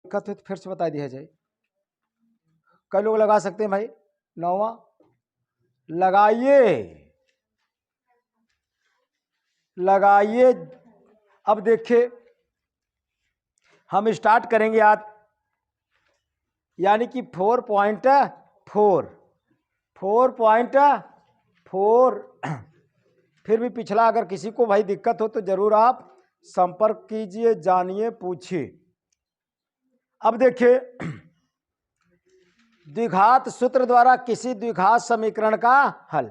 दिक्कत हो तो फिर से बता दिया जाए। कई लोग लगा सकते हैं भाई। 9वां लगाइए, लगाइए। अब देखिए हम स्टार्ट करेंगे आज, यानी कि 4.4 फिर भी पिछला अगर किसी को भाई दिक्कत हो तो जरूर आप संपर्क कीजिए, जानिए, पूछिए। अब देखिए द्विघात सूत्र द्वारा किसी द्विघात समीकरण का हल।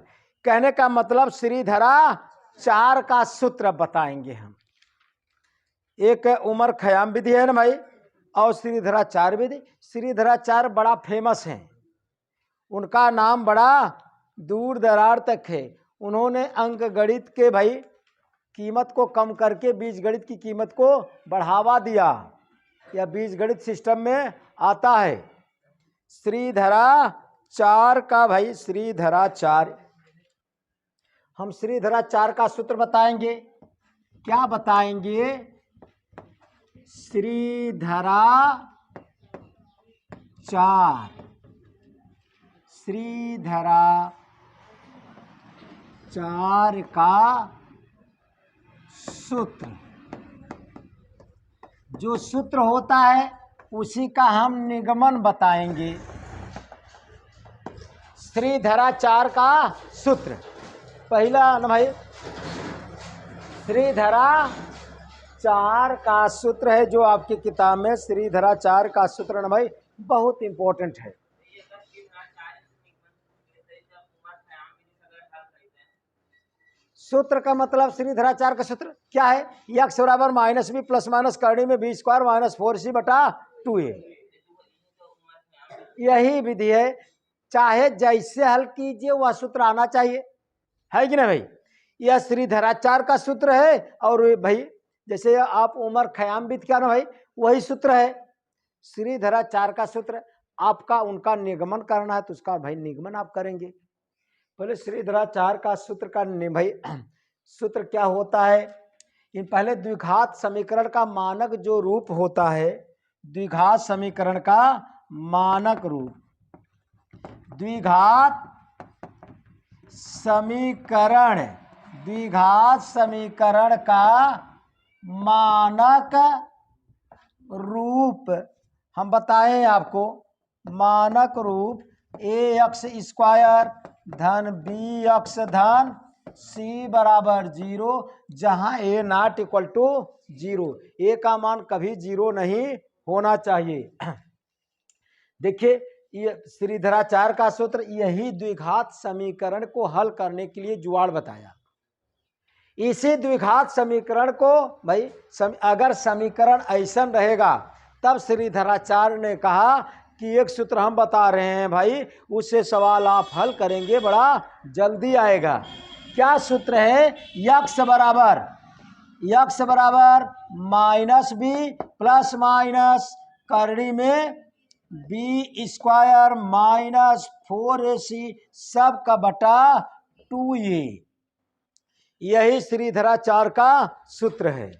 कहने का मतलब श्रीधरा 4 का सूत्र बताएंगे हम। एक उमर खयाम विधि है ना भाई, और श्रीधरा 4 विधि। श्रीधरा 4 बड़ा फेमस है, उनका नाम बड़ा दूर दरार तक है। उन्होंने अंक गणित के भाई कीमत को कम करके बीज गणित की कीमत को बढ़ावा दिया। यह बीज गणित सिस्टम में आता है। श्रीधरा 4 का भाई, श्रीधरा 4, हम श्रीधरा 4 का सूत्र बताएंगे। क्या बताएंगे? श्रीधरा 4, श्रीधरा 4 का सूत्र, जो सूत्र होता है उसी का हम निगमन बताएंगे। श्रीधरा 4 का सूत्र पहला ना भाई, श्रीधरा 4 का सूत्र है जो आपकी किताब में श्रीधरा 4 का सूत्र ना भाई बहुत इंपॉर्टेंट है। सूत्र का मतलब श्रीधरा 4 का सूत्र क्या है? x बराबर माइनस बी प्लस माइनस करनी में बी स्क्वायर माइनस 4c बटा 2a। यही विधि है, चाहे जैसे हल कीजिए वह सूत्र आना चाहिए, है कि नहीं भाई? यह श्रीधरा 4 का सूत्र है। और भाई जैसे आप उमर खयाम विधि क्या ना भाई, वही सूत्र है। श्रीधरा 4 का सूत्र आपका उनका निगमन करना है तो उसका भाई निगमन आप करेंगे। पहले श्रीधरा 4 का सूत्र का भाई सूत्र क्या होता है? इन पहले द्विघात समीकरण का मानक जो रूप होता है, द्विघात समीकरण का मानक रूप, द्विघात समीकरण, द्विघात समीकरण का मानक रूप हम बताएं आपको। मानक रूप ax स्क्वायर धन bx धन c बराबर 0, जहां a not equal to 0। a का मान कभी 0 नहीं होना चाहिए। देखिए ये श्रीधरा 4 का सूत्र यही द्विघात समीकरण को हल करने के लिए जुगाड़ बताया। इसी द्विघात समीकरण को भाई अगर समीकरण ऐसा रहेगा तब श्रीधरा 4 ने कहा कि एक सूत्र हम बता रहे हैं भाई, उससे सवाल आप हल करेंगे बड़ा जल्दी आएगा। क्या सूत्र है? x बराबर माइनस बी प्लस माइनस करनी में बी स्क्वायर माइनस 4ac सब का बटा 2a। यही श्रीधरा 4 का सूत्र है,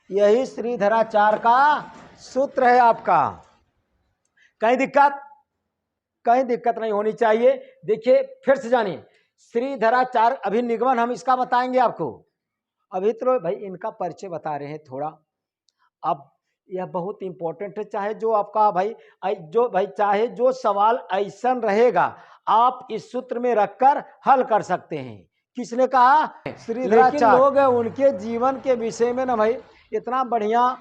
यही श्रीधरा 4 का सूत्र है आपका। कहीं दिक्कत नहीं होनी चाहिए। देखिए फिर से जानिए, श्रीधरा 4 अभी निगमन हम इसका बताएंगे आपको। अभी तो भाई इनका परिचय बता रहे हैं थोड़ा। अब यह बहुत इंपॉर्टेंट है, चाहे जो आपका भाई चाहे जो सवाल ऐसा रहेगा आप इस सूत्र में रखकर हल कर सकते हैं। किसने कहा? श्रीधरा 4। लोग उनके जीवन के विषय में ना भाई इतना बढ़िया,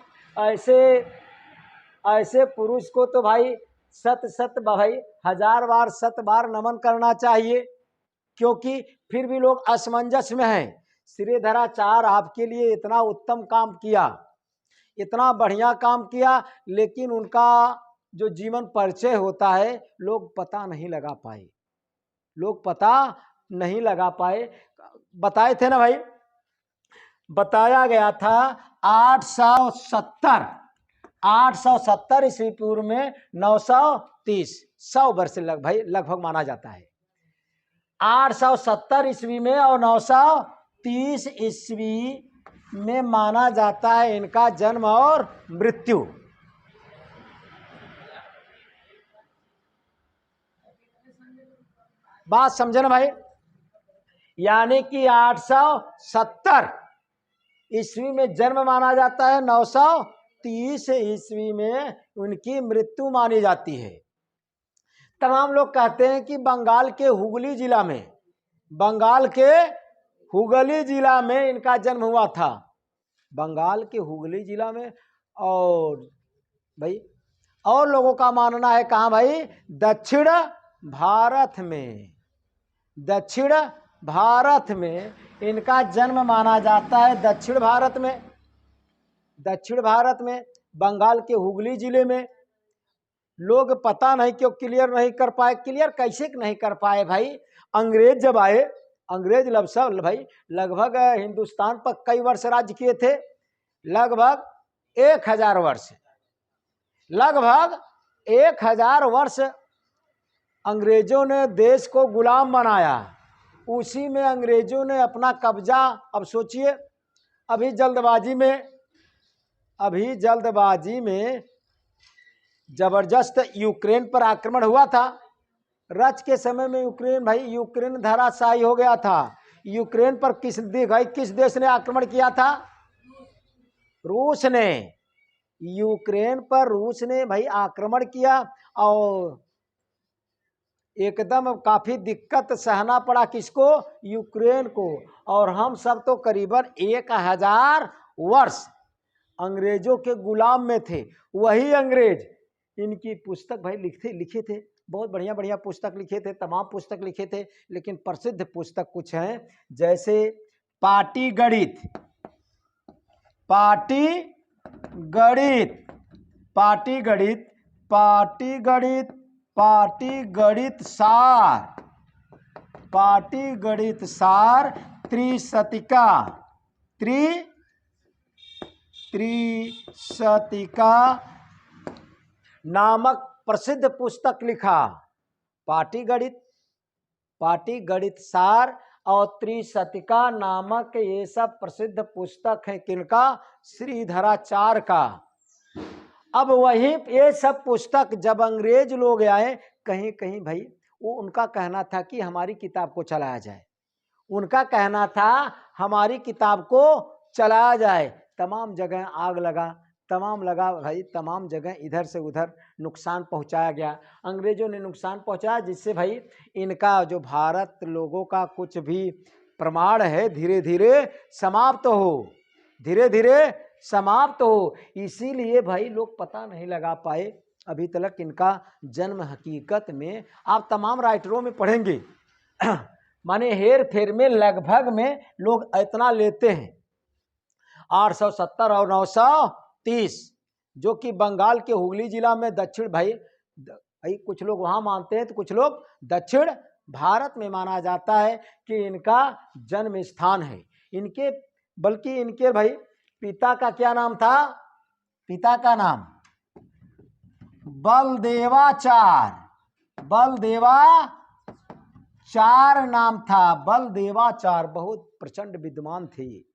ऐसे पुरुष को तो भाई सत भाई 1000 बार 7 बार नमन करना चाहिए, क्योंकि फिर भी लोग असमंजस में हैं। श्रीधरा 4 आपके लिए इतना उत्तम काम किया, इतना बढ़िया काम किया, लेकिन उनका जो जीवन परिचय होता है लोग पता नहीं लगा पाए। बताए थे ना भाई, बताया गया था 870 ईस्वी पूर्व में 930, 100 वर्ष लगभग माना जाता है। 870 ईस्वी में और 930 ईस्वी में माना जाता है इनका जन्म और मृत्यु। बात समझे ना भाई। यानी कि 870 ईस्वी में जन्म माना जाता है, 930 ईस्वी में उनकी मृत्यु मानी जाती है। तमाम लोग कहते हैं कि बंगाल के हुगली जिला में, बंगाल के हुगली जिला में इनका जन्म हुआ था, बंगाल के हुगली जिला में। और भाई और लोगों का मानना है कहाँ भाई, दक्षिण भारत में, दक्षिण भारत में इनका जन्म माना जाता है, दक्षिण भारत में, दक्षिण भारत में बंगाल के हुगली जिले में। लोग पता नहीं क्यों क्लियर नहीं कर पाए। क्लियर कैसे नहीं कर पाए भाई, अंग्रेज जब आए, अंग्रेज सब भाई लगभग हिंदुस्तान पर कई वर्ष राज्य किए थे, लगभग 1000 वर्ष, लगभग 1000 वर्ष अंग्रेजों ने देश को गुलाम बनाया। उसी में अंग्रेजों ने अपना कब्जा, अब सोचिए अभी जल्दबाजी में जबरदस्त यूक्रेन पर आक्रमण हुआ था। रच के समय में यूक्रेन भाई, यूक्रेन धराशायी हो गया था। यूक्रेन पर किस देश ने आक्रमण किया था, रूस ने। यूक्रेन पर रूस ने भाई आक्रमण किया और एकदम काफी दिक्कत सहना पड़ा, किसको, यूक्रेन को। और हम सब तो करीबन 1000 वर्ष अंग्रेजों के गुलाम में थे। वही अंग्रेज इनकी पुस्तक भाई लिखे थे, बहुत बढ़िया बढ़िया पुस्तक लिखे थे, तमाम पुस्तक लिखे थे, लेकिन प्रसिद्ध पुस्तक कुछ हैं, जैसे पाटी गणित, पाटी गणित, पाटी गणित, पाटी गणित, पाटी गणित सार, पाटी गणित सार, त्रिशतिका, त्रिशतिका नामक प्रसिद्ध पुस्तक लिखा। पाटी गणित सार और त्रिशतिका नामक ये सब प्रसिद्ध पुस्तक है किनका, श्रीधराचार्य का। अब वही ये सब पुस्तक जब अंग्रेज लोग आए, कहीं कहीं भाई वो उनका कहना था कि हमारी किताब को चलाया जाए, उनका कहना था हमारी किताब को चलाया जाए। तमाम जगह आग लगा, तमाम लगा भाई, तमाम जगह इधर से उधर नुकसान पहुंचाया गया, अंग्रेजों ने नुकसान पहुंचाया, जिससे भाई इनका जो भारत लोगों का कुछ भी प्रमाण है धीरे धीरे समाप्त हो, धीरे धीरे समाप्त हो। इसीलिए भाई लोग पता नहीं लगा पाए अभी तक इनका जन्म। हकीकत में आप तमाम राइटरों में पढ़ेंगे माने हेर फेर में लगभग में लोग इतना लेते हैं 870 और 930, जो कि बंगाल के हुगली जिला में दक्षिण भाई कुछ लोग वहां मानते हैं, तो कुछ लोग दक्षिण भारत में माना जाता है कि इनका जन्म स्थान है। इनके बल्कि इनके भाई पिता का क्या नाम था, पिता का नाम बलदेवाचार, बलदेवाचार नाम था, बलदेवाचार। बहुत प्रचंड विद्वान थे।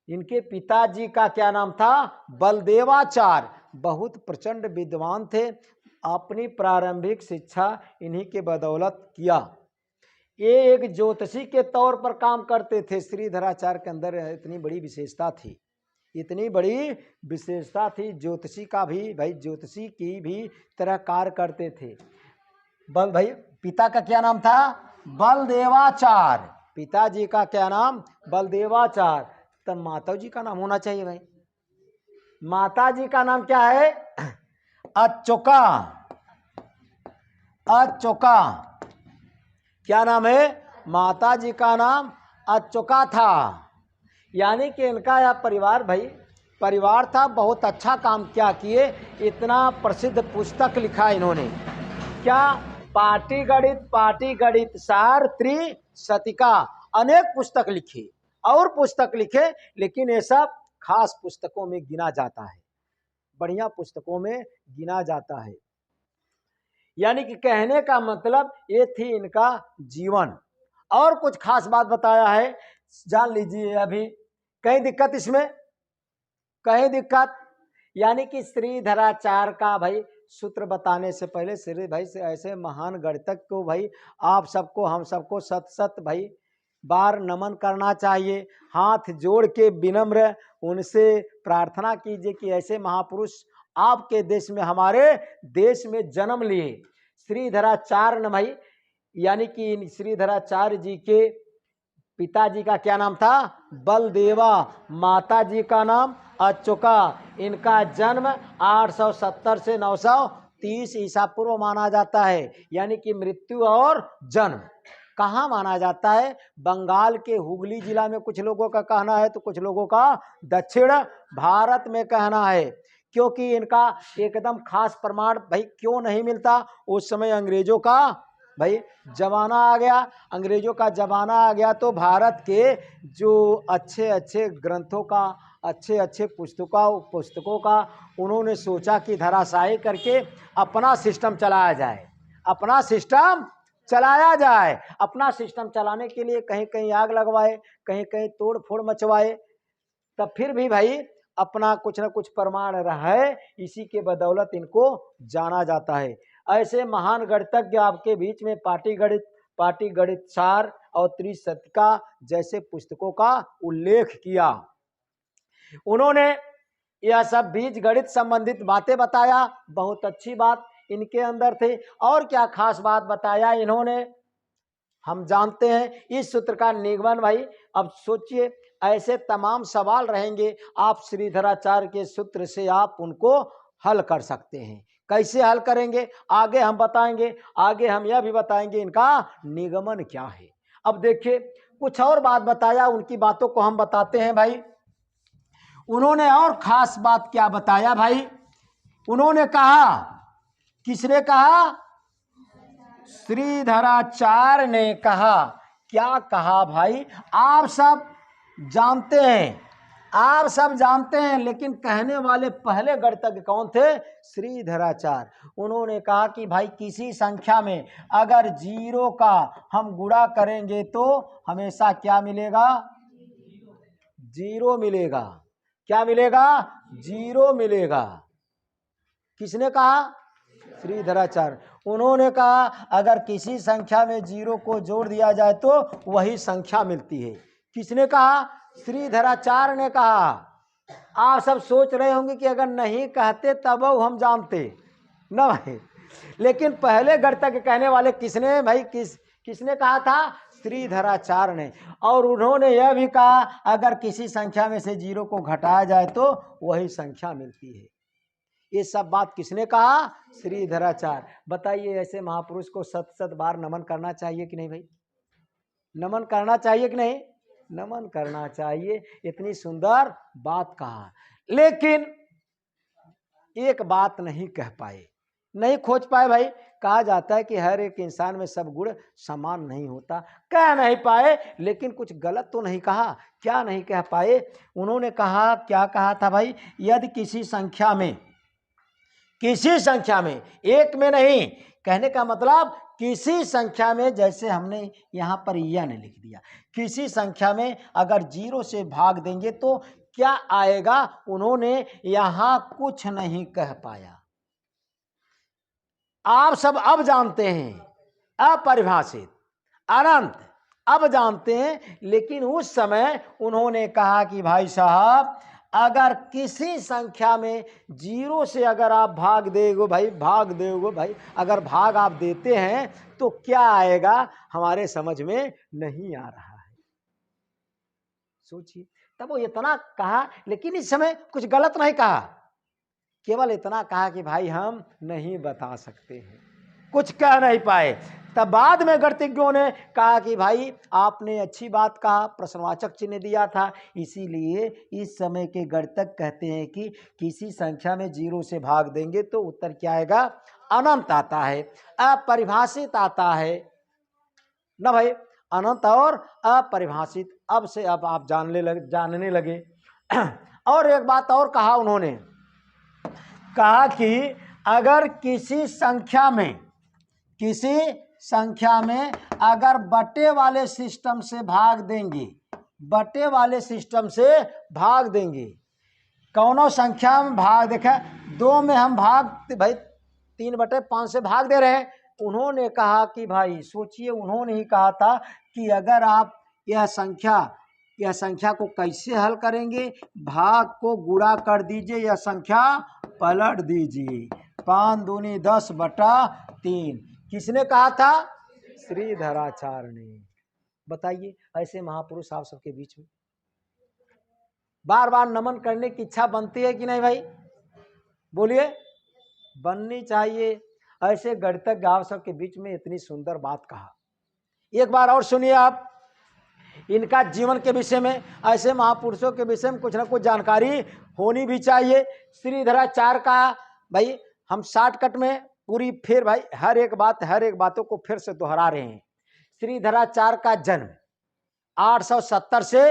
इनके पिताजी का क्या नाम था, बलदेवाचार, बहुत प्रचंड विद्वान थे। अपनी प्रारंभिक शिक्षा इन्हीं के बदौलत किया। ये एक ज्योतिषी के तौर पर काम करते थे। श्रीधराचार्य के अंदर इतनी बड़ी विशेषता थी, इतनी बड़ी विशेषता थी, ज्योतिषी का भी भाई, ज्योतिषी की भी तरह कार्य करते थे। बल भाई पिता का क्या नाम था, बलदेवाचार, पिताजी का क्या नाम, बलदेवाचार। तब माता जी का नाम होना चाहिए भाई, माता जी का नाम क्या है, अचोका, अचोका। क्या नाम है, माता जी का नाम अचोका था। यानी कि इनका यह परिवार भाई, परिवार था, बहुत अच्छा काम क्या किए, इतना प्रसिद्ध पुस्तक लिखा इन्होंने। क्या, पाटी गणित सार, त्रिशतिका, अनेक पुस्तक लिखी और पुस्तक लिखे, लेकिन ये सब खास पुस्तकों में गिना जाता है, बढ़िया पुस्तकों में गिना जाता है। यानी कि कहने का मतलब ये थी इनका जीवन। और कुछ खास बात बताया है, जान लीजिए। अभी कहीं दिक्कत इसमें, कहीं दिक्कत, यानी कि श्रीधराचार्य का भाई सूत्र बताने से पहले श्री भाई से ऐसे महान गणितज्ञ को भाई आप सबको हम सबको सत सत भाई बार नमन करना चाहिए। हाथ जोड़ के विनम्र उनसे प्रार्थना कीजिए कि ऐसे महापुरुष आपके देश में, हमारे देश में जन्म लिए। श्रीधराचार्य भाई यानी कि श्रीधराचार्य जी के पिताजी का क्या नाम था? बलदेवा। माता जी का नाम अच्युका। इनका जन्म 870 से 930 ईसा पूर्व माना जाता है। यानी कि मृत्यु और जन्म कहाँ माना जाता है? बंगाल के हुगली जिला में कुछ लोगों का कहना है, तो कुछ लोगों का दक्षिण भारत में कहना है। क्योंकि इनका एकदम खास प्रमाण भाई क्यों नहीं मिलता? उस समय अंग्रेजों का भाई जमाना आ गया। अंग्रेजों का जमाना आ गया तो भारत के जो अच्छे अच्छे ग्रंथों का, अच्छे अच्छे पुस्तकों का उन्होंने सोचा कि धराशायी करके अपना सिस्टम चलाया जाए, अपना सिस्टम चलाया जाए। अपना सिस्टम चलाने के लिए कहीं कहीं आग लगवाए, कहीं कहीं तोड़ फोड़ मचवाए, तब फिर भी भाई अपना कुछ न कुछ प्रमाण रहा है। इसी के बदौलत इनको जाना जाता है। ऐसे महान गणितज्ञ आपके बीच में पाटी गणित सार और त्रिशतिका जैसे पुस्तकों का उल्लेख किया। उन्होंने यह सब बीज गणित संबंधित बातें बताया। बहुत अच्छी बात इनके अंदर थे। और क्या खास बात बताया इन्होंने, हम जानते हैं इस सूत्र का निगमन भाई। अब सोचिए ऐसे तमाम सवाल रहेंगे, आप श्रीधराचार्य के सूत्र से आप उनको हल कर सकते हैं। कैसे हल करेंगे आगे हम बताएंगे। आगे हम यह भी बताएंगे इनका निगमन क्या है। अब देखिए कुछ और बात बताया, उनकी बातों को हम बताते हैं भाई। उन्होंने और खास बात क्या बताया भाई? उन्होंने कहा, किसने कहा? श्रीधराचार्य ने कहा। क्या कहा भाई? आप सब जानते हैं, आप सब जानते हैं, लेकिन कहने वाले पहले गणितज्ञ कौन थे? श्रीधराचार्य। उन्होंने कहा कि भाई किसी संख्या में अगर जीरो का हम गुणा करेंगे तो हमेशा क्या मिलेगा? जीरो मिलेगा। क्या मिलेगा? जीरो मिलेगा। किसने कहा? श्रीधराचार्य। उन्होंने कहा अगर किसी संख्या में जीरो को जोड़ दिया जाए तो वही संख्या मिलती है। किसने कहा? श्रीधराचार्य ने कहा। आप सब सोच रहे होंगे कि अगर नहीं कहते तब हम जानते ना भाई, लेकिन पहले गणितज्ञ कहने वाले किसने भाई? किसने कहा था? श्रीधराचार्य ने। और उन्होंने यह भी कहा अगर किसी संख्या में से जीरो को घटाया जाए तो वही संख्या मिलती है। ये सब बात किसने कहा? श्रीधराचार्य। बताइए ऐसे महापुरुष को सत सत बार नमन करना चाहिए कि नहीं भाई? नमन करना चाहिए कि नहीं? नमन करना चाहिए। इतनी सुंदर बात कहा, लेकिन एक बात नहीं कह पाए, नहीं खोज पाए भाई। कहा जाता है कि हर एक इंसान में सब गुण समान नहीं होता। कह नहीं पाए, लेकिन कुछ गलत तो नहीं कहा। क्या नहीं कह पाए? उन्होंने कहा, क्या कहा था भाई? यदि किसी संख्या में एक में नहीं, कहने का मतलब किसी संख्या में, जैसे हमने यहां पर n लिख दिया, किसी संख्या में अगर जीरो से भाग देंगे तो क्या आएगा? उन्होंने यहां कुछ नहीं कह पाया। आप सब अब जानते हैं, अपरिभाषित, अनंत अब जानते हैं। लेकिन उस समय उन्होंने कहा कि भाई साहब अगर किसी संख्या में जीरो से अगर आप भाग दोगे भाई, अगर भाग आप देते हैं तो क्या आएगा? हमारे समझ में नहीं आ रहा है। सोचिए, तब वो इतना कहा, लेकिन इस समय कुछ गलत नहीं कहा, केवल इतना कहा कि भाई हम नहीं बता सकते हैं, कुछ कह नहीं पाए। तब बाद में गणितज्ञों ने कहा कि भाई आपने अच्छी बात कहा, प्रश्नवाचक चिन्ह दिया था, इसीलिए इस समय के गणितज्ञ कहते हैं कि किसी संख्या में जीरो से भाग देंगे तो उत्तर क्या आएगा? अनंत आता है, अपरिभाषित आता है ना भाई। अनंत और अपरिभाषित अब से अब आप जानने लगे। और एक बात और कहा उन्होंने, कहा कि अगर किसी संख्या में अगर बटे वाले सिस्टम से भाग देंगे, कौनो संख्या में भाग, देखा 2 में हम भाग भाई 3/5 से भाग दे रहे हैं। उन्होंने कहा कि भाई सोचिए, उन्होंने ही कहा था कि अगर आप यह संख्या को कैसे हल करेंगे, भाग को गुणा कर दीजिए, यह संख्या पलट दीजिए। 5 दूनी 10/3। किसने कहा था? श्रीधराचार्य ने। बताइए, ऐसे महापुरुष आप सबके बीच में बार बार नमन करने की इच्छा बनती है कि नहीं भाई? बोलिए, बननी चाहिए। ऐसे गणितज्ञ आप सबके बीच में इतनी सुंदर बात कहा। एक बार और सुनिए आप, इनका जीवन के विषय में, ऐसे महापुरुषों के विषय में कुछ ना कुछ जानकारी होनी भी चाहिए। श्रीधराचार्य का भाई हम शॉर्टकट में पूरी फिर भाई हर एक बातों को फिर से दोहरा रहे हैं। श्रीधराचार्य का जन्म 870 से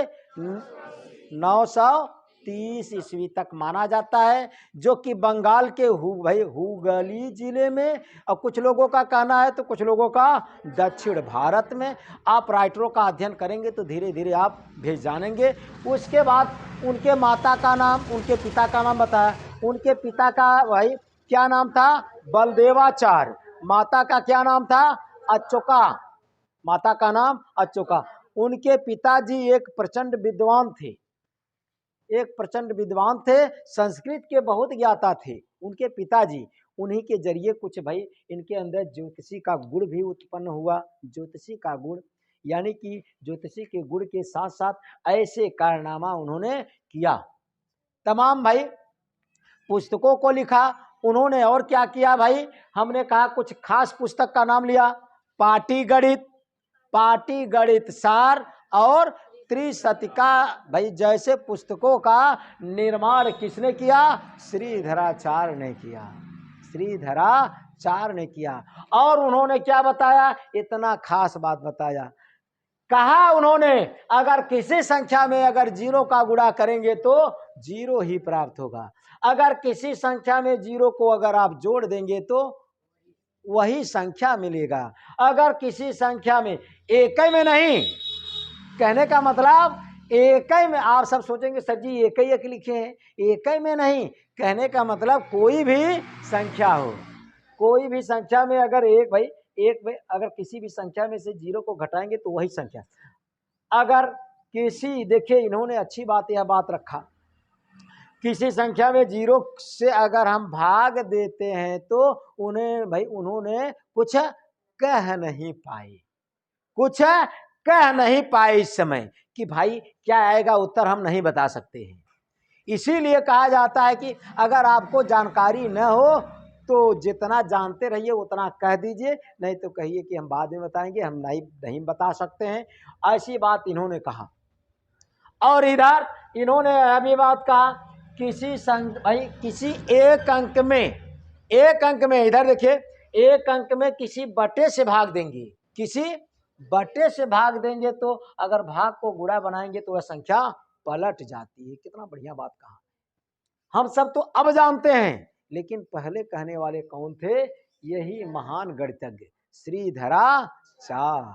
930 ईस्वी तक माना जाता है, जो कि बंगाल के हुगली जिले में, और कुछ लोगों का कहना है तो कुछ लोगों का दक्षिण भारत में। आप राइटरों का अध्ययन करेंगे तो धीरे धीरे आप भेज जानेंगे। उसके बाद उनके माता का नाम, उनके पिता का नाम बताया। उनके पिता का भाई क्या नाम था? बलदेवाचार्य। माता का क्या नाम था? अच्युका। माता का नाम अच्युका। उनके पिताजी एक प्रचंड विद्वान थे, संस्कृत के बहुत ज्ञाता थे उनके पिताजी। उन्हीं के जरिए कुछ भाई इनके अंदर ज्योतिषी का गुण भी उत्पन्न हुआ। ज्योतिषी का गुण यानी कि ज्योतिषी के गुण के साथ साथ ऐसे कारनामा उन्होंने किया। तमाम भाई पुस्तकों को लिखा उन्होंने। और क्या किया भाई? हमने कहा कुछ खास पुस्तक का नाम लिया। पाटीगणित सार और त्रिशतिका भाई जैसे पुस्तकों का निर्माण किसने किया? श्रीधराचार्य ने किया। श्रीधराचार्य ने किया। और उन्होंने क्या बताया? इतना खास बात बताया। कहा उन्होंने, अगर किसी संख्या में अगर 0 का गुणा करेंगे तो 0 ही प्राप्त होगा। अगर किसी संख्या में 0 को अगर आप जोड़ देंगे तो वही संख्या मिलेगा। अगर किसी संख्या में एक में नहीं, कहने का मतलब एक में, आप सब सोचेंगे सर जी एक लिखे हैं, एक में नहीं, कहने का मतलब कोई भी संख्या हो, कोई भी संख्या में अगर एक में अगर किसी भी संख्या में से 0 को घटाएंगे तो वही संख्या। अगर किसी, देखिए इन्होंने अच्छी बात यह बात रखा, किसी संख्या में 0 से अगर हम भाग देते हैं तो उन्होंने कुछ कह नहीं पाए इस समय कि भाई क्या आएगा उत्तर हम नहीं बता सकते हैं। इसीलिए कहा जाता है कि अगर आपको जानकारी न हो तो जितना जानते रहिए उतना कह दीजिए, नहीं तो कहिए कि हम बाद में बताएंगे, हम नहीं बता सकते हैं। ऐसी बात इन्होंने कहा। और इधर इन्होंने अभी बात कहा, किसी एक अंक में इधर देखिए, एक अंक में किसी बटे से भाग देंगे, किसी बटे से भाग देंगे तो अगर भाग को गुणा बनाएंगे तो वह संख्या पलट जाती है। कितना बढ़िया बात कहा। हम सब तो अब जानते हैं, लेकिन पहले कहने वाले कौन थे? यही महान गणितज्ञ श्रीधराचार्य।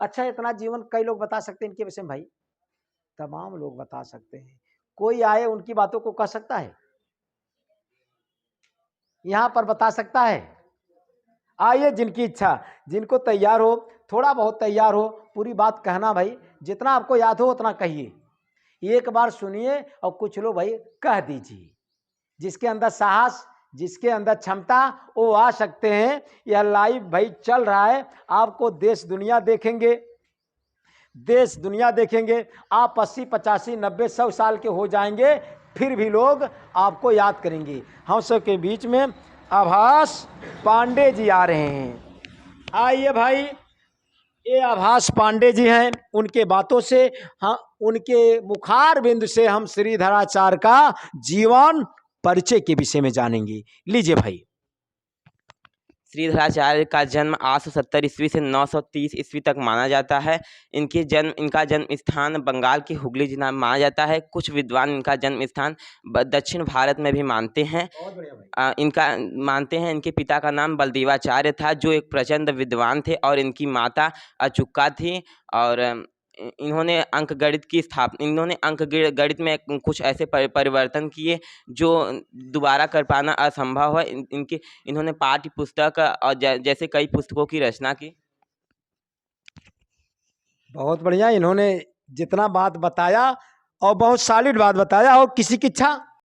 अच्छा, इतना जीवन कई लोग बता सकते हैं इनके विषय में भाई, तमाम लोग बता सकते हैं। कोई आए उनकी बातों को कह सकता है, यहां पर बता सकता है? आइए, जिनकी इच्छा, जिनको तैयार हो, थोड़ा बहुत तैयार हो, पूरी बात कहना भाई, जितना आपको याद हो उतना कहिए। एक बार सुनिए और कुछ लोग भाई कह दीजिए। जिसके अंदर साहस, जिसके अंदर क्षमता, वो आ सकते हैं। यह लाइव भाई चल रहा है, आपको देश दुनिया देखेंगे। आप 80, 85, 90, 100 साल के हो जाएंगे, फिर भी लोग आपको याद करेंगे। हम सब के बीच में आभास पांडे जी आ रहे हैं। आइए भाई, ये आभास पांडे जी हैं। उनके बातों से, हाँ, उनके मुखार बिंदु से हम श्रीधराचार्य का जीवन परिचय के विषय में जानेंगे। लीजिए भाई। श्रीधराचार्य का जन्म 870 ईस्वी से 930 ईस्वी तक माना जाता है। इनका जन्म स्थान बंगाल के हुगली जिला में माना जाता है। कुछ विद्वान इनका जन्म स्थान दक्षिण भारत में भी मानते हैं। इनके पिता का नाम बलदेवाचार्य था, जो एक प्रचंड विद्वान थे, और इनकी माता अचुक्का थी। और इन्होंने अंक गणित की स्थापना, इन्होंने अंक गणित में कुछ ऐसे परिवर्तन किए जो दोबारा कर पाना असंभव है। इनके इन्होंने पाठ्य पुस्तक और जैसे कई पुस्तकों की रचना की। बहुत बढ़िया, इन्होंने जितना बात बताया और बहुत सॉलिड बात बताया। और किसी की इच्छा